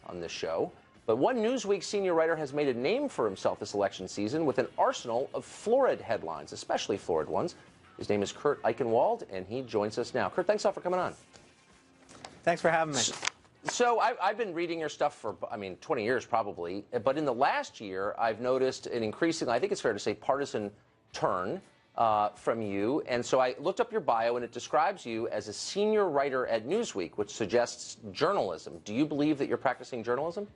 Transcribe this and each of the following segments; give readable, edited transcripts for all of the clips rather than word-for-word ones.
on this show. But one Newsweek senior writer has made a name for himself this election season with an arsenal of florid headlines, especially florid ones. His name is Kurt Eichenwald, and he joins us now. Kurt, thanks all for coming on. Thanks for having me. So I've been reading your stuff for, 20 years probably. But in the last year, I've noticed an increasingly, I think it's fair to say, partisan turn from you. And so I looked up your bio, and it describes you as a senior writer at Newsweek, which suggests journalism. Do you believe that you're practicing journalism?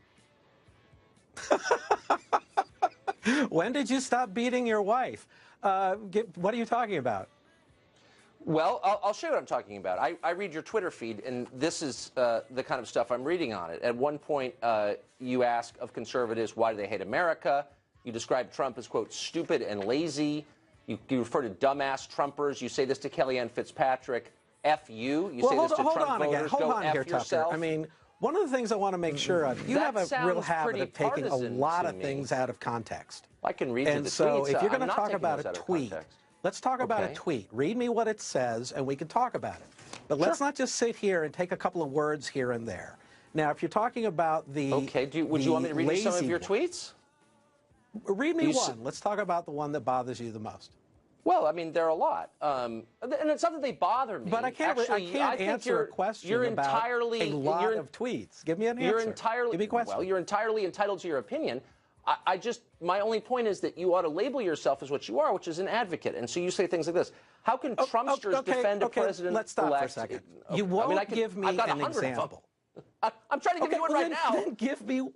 When did you stop beating your wife? What are you talking about? Well, I'll show you what I'm talking about. I read your Twitter feed, and this is the kind of stuff I'm reading on it. At one point, you ask of conservatives, why do they hate America? You describe Trump as, quote, stupid and lazy. You refer to dumbass Trumpers. You say this to Kellyanne Fitzpatrick. F you. You say this to Trump voters. Hold on F here, yourself. Tucker. I mean, one of the things I want to make sure of, you have a real habit of taking a lot of things out of context. I can read you the tweets. And so if you're going to talk about a tweet, let's talk about a tweet. Read me what it says, and we can talk about it. But let's not just sit here and take a couple of words here and there. Now, if you're talking about the would you want me to read you some of your tweets? Read me one. Let's talk about the one that bothers you the most. Well, I mean, there are a lot, and it's not that they bother me. But I can't answer a question about a lot of tweets. Give me an answer. Give me a question. Well, you're entirely entitled to your opinion. My only point is that you ought to label yourself as what you are, which is an advocate. And so you say things like this. How can Trumpsters defend a president-elect? Let's stop for a second. You won't give me an example. I'm trying to give you one right now. Then give me...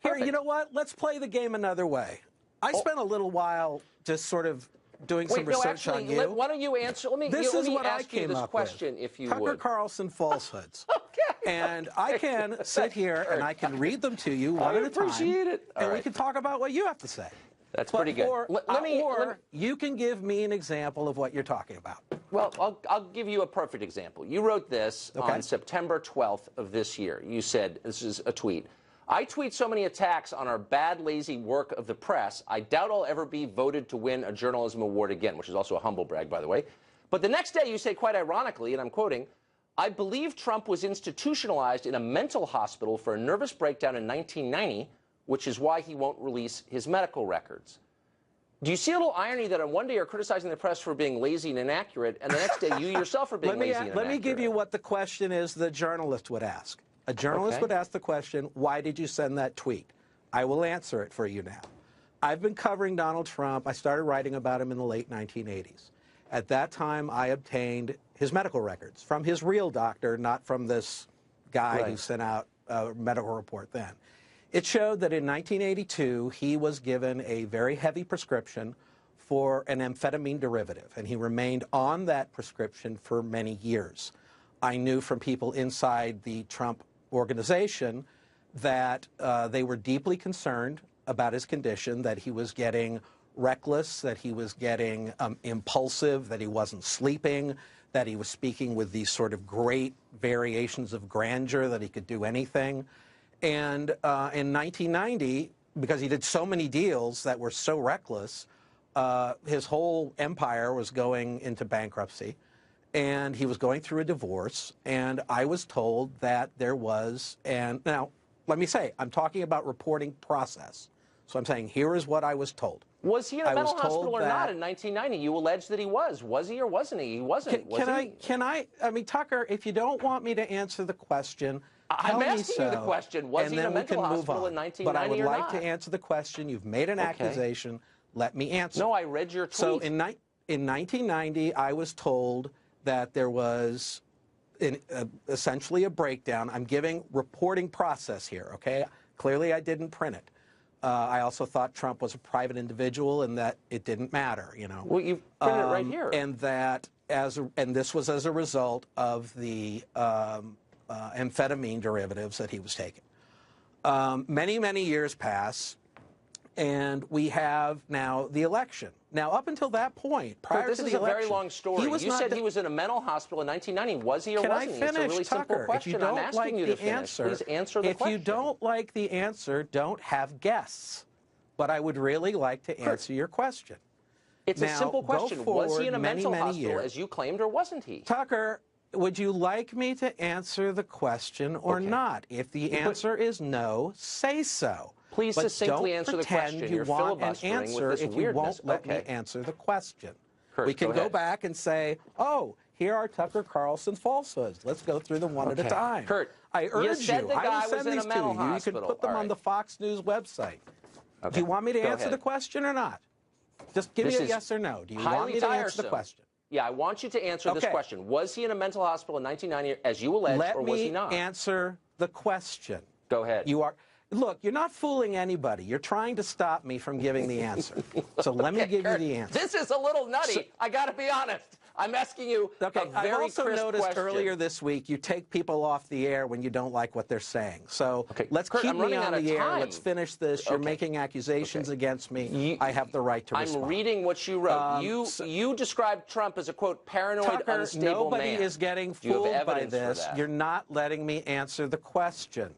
Here, you know what? Let's play the game another way. I spent a little while just sort of doing some research on you. Why don't you answer? Let me ask you this question, if you would. Tucker Carlson falsehoods. Okay. And I can sit here and I can read them to you one at a time. I appreciate it. And we can talk about what you have to say. That's pretty good. Or you can give me an example of what you're talking about. Well, I'll give you a perfect example. You wrote this on September 12th of this year. You said, this is a tweet, I tweet so many attacks on our bad, lazy work of the press, I doubt I'll ever be voted to win a journalism award again, which is also a humble brag, by the way. But the next day you say, quite ironically, and I'm quoting, I believe Trump was institutionalized in a mental hospital for a nervous breakdown in 1990, which is why he won't release his medical records. Do you see a little irony that on one day you're criticizing the press for being lazy and inaccurate, and the next day you yourself are being lazy and inaccurate? Let me give you what the question is the journalist would ask. A journalist would ask the question, why did you send that tweet? I will answer it for you now. I've been covering Donald Trump. I started writing about him in the late 1980s. At that time, I obtained his medical records from his real doctor, not from this guy who sent out a medical report then. It showed that in 1982, he was given a very heavy prescription for an amphetamine derivative, and he remained on that prescription for many years. I knew from people inside the Trump organization that they were deeply concerned about his condition, that he was getting reckless, that he was getting impulsive, that he wasn't sleeping, that he was speaking with these sort of great variations of grandeur, that he could do anything. And in 1990, because he did so many deals that were so reckless, his whole empire was going into bankruptcy. And he was going through a divorce, and I was told that there was, and now, let me say, I'm talking about reporting process. So I'm saying, here is what I was told. Was he in a mental hospital or not in 1990? You allege that he was. Was he or wasn't he? He wasn't. I mean, Tucker, if you don't want me to answer the question, I'm asking you the question. Was he in a mental hospital in 1990 But I would like to answer the question. You've made an accusation. Let me answer. No, I read your tweet. So in 1990, I was told that there was essentially a breakdown. I'm giving reporting process here, okay? Clearly, I didn't print it. I also thought Trump was a private individual and that it didn't matter, you know. Well, you printed it right here. And that and this was as a result of the amphetamine derivatives that he was taking. Many, many years pass, and we have now the election. Now, up until that point, prior to the election... This is a very long story. You said he was in a mental hospital in 1990. Was he or wasn't he? It's a really simple question. I'm asking you to finish. Please answer the question. If you don't like the answer, don't have guests. But I would really like to answer your question. It's a simple question. Was he in a mental hospital, as you claimed, or wasn't he? Tucker, would you like me to answer the question or not? If the answer is no, say so. Please but succinctly answer the question. You You're want an filibustering answer with this if weirdness. You won't let me answer the question. Kurt, we can go back and say, oh, here are Tucker Carlson's falsehoods. Let's go through them one at a time. Kurt, I urge you. I will send these to you. You can put them on the Fox News website. Okay. Do you want me to answer the question or not? Just give me a yes or no. Do you want me to answer the question? Yeah, I want you to answer this question. Was he in a mental hospital in 1990, as you allege, or was he not? Let me answer the question. Go ahead. Look, you're not fooling anybody. You're trying to stop me from giving the answer. So let me give you the answer. This is a little nutty. I got to be honest. I'm asking you a very I've also noticed question. earlier this week you take people off the air when you don't like what they're saying. So let's Kurt, keep me on the air. time. Let's finish this. You're making accusations against me. I have the right to respond. I'm reading what you wrote. You described Trump as a, quote, paranoid, unstable nobody man. is getting fooled by this. You're not letting me answer the question.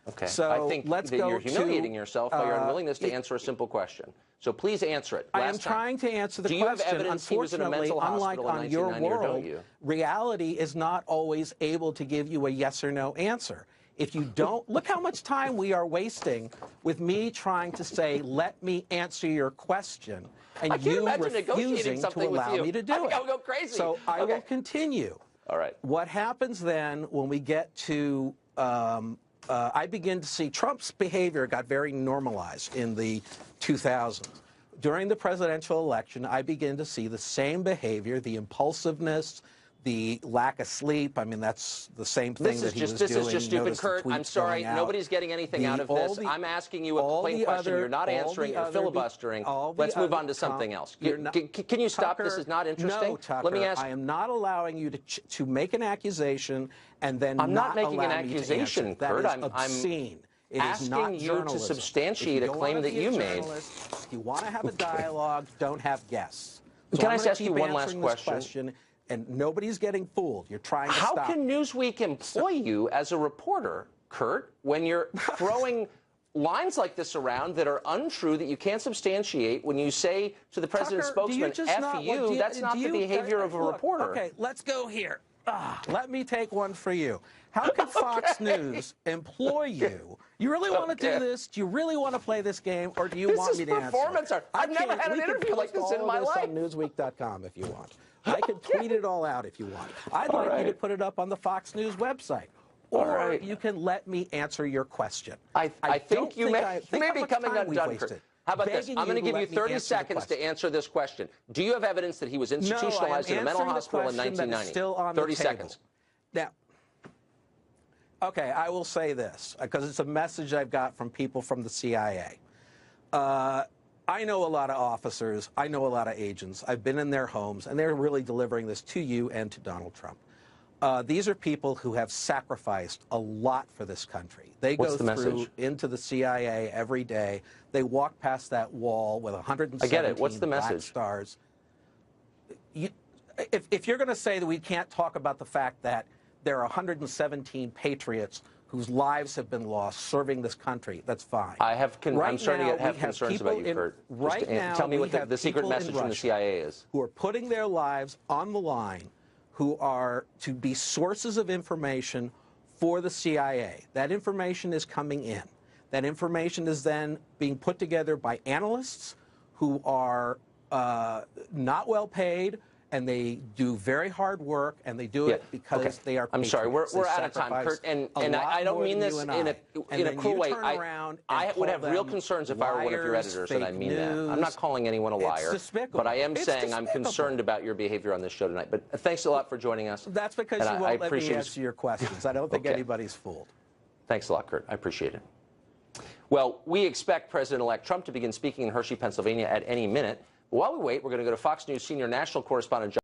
Okay. So I think let's that go you're humiliating yourself by your unwillingness to answer a simple question. So please answer it. I am trying to answer the question. Do you have evidence he was in a mental hospital in 1990, or don't you? Reality is not always able to give you a yes or no answer. If you don't, look how much time we are wasting with me trying to say, let me answer your question, and you refusing to allow me to do it. I'll go crazy. So I will continue. All right. What happens then when we get to I begin to see Trump's behavior got very normalized in the 2000s. During the presidential election, I begin to see the same behavior, the impulsiveness, the lack of sleep. I mean, that's the same thing that he was doing. This is just stupid, Kurt. I'm sorry. Nobody's getting anything out of this. I'm asking you a plain question. You're not answering. You're filibustering. Let's move on to something else. Can you stop? This is not interesting. No, Tucker, let me ask. I am not allowing you to make an accusation and then I'm not making an allow accusation, me to Kurt. That is obscene. It is not asking you to substantiate a claim that you made. If you want to have a dialogue, don't have guests. So Can I just ask you one last question? And nobody's getting fooled. You're trying to stop. How can Newsweek employ you as a reporter, Kurt, when you're throwing lines like this around that are untrue, that you can't substantiate, when you say to the president's spokesman, F you, that's not the behavior of a reporter. Okay, let's go here. Let me take one for you. How can Fox News employ you? You really want to do this? Do you really want to play this game, or do you want me to answer? Performance art. I've never had an interview like this in my life. On Newsweek.com if you want. I can tweet it all out if you want. I'd like you to put it up on the Fox News website. Or you can let me answer your question. I think you may be coming undone, Kurt. How about this? I'm going to give you 30 seconds to answer this question. Do you have evidence that he was institutionalized in a mental hospital in 1990? Still on 30 seconds. Now, okay, I will say this, because it's a message I've got from people from the CIA. I know a lot of officers. I know a lot of agents. I've been in their homes, and they're really delivering this to you and to Donald Trump. These are people who have sacrificed a lot for this country. They go through into the CIA every day. They walk past that wall with 117 I get it. What's the message? Stars. If you're going to say that we can't talk about the fact that there are 117 patriots whose lives have been lost serving this country, that's fine. I'm starting to have concerns about you, Kurt. Right now, tell me what the secret message from the CIA is. Who are putting their lives on the line, who are to be sources of information for the CIA. That information is coming in. That information is then being put together by analysts who are not well paid, and they do very hard work, and they do it because they are patriots. I'm sorry, we're out of time, Kurt, and I don't mean this in a cruel way. I would have real concerns if I were one of your editors, and I mean that. I'm not calling anyone a liar, but I am saying I'm concerned about your behavior on this show tonight. But thanks a lot for joining us. That's because you won't let me answer your questions. I don't think anybody's fooled. Thanks a lot, Kurt. I appreciate it. Well, we expect President-elect Trump to begin speaking in Hershey, Pennsylvania at any minute. While we wait, we're going to go to Fox News senior national correspondent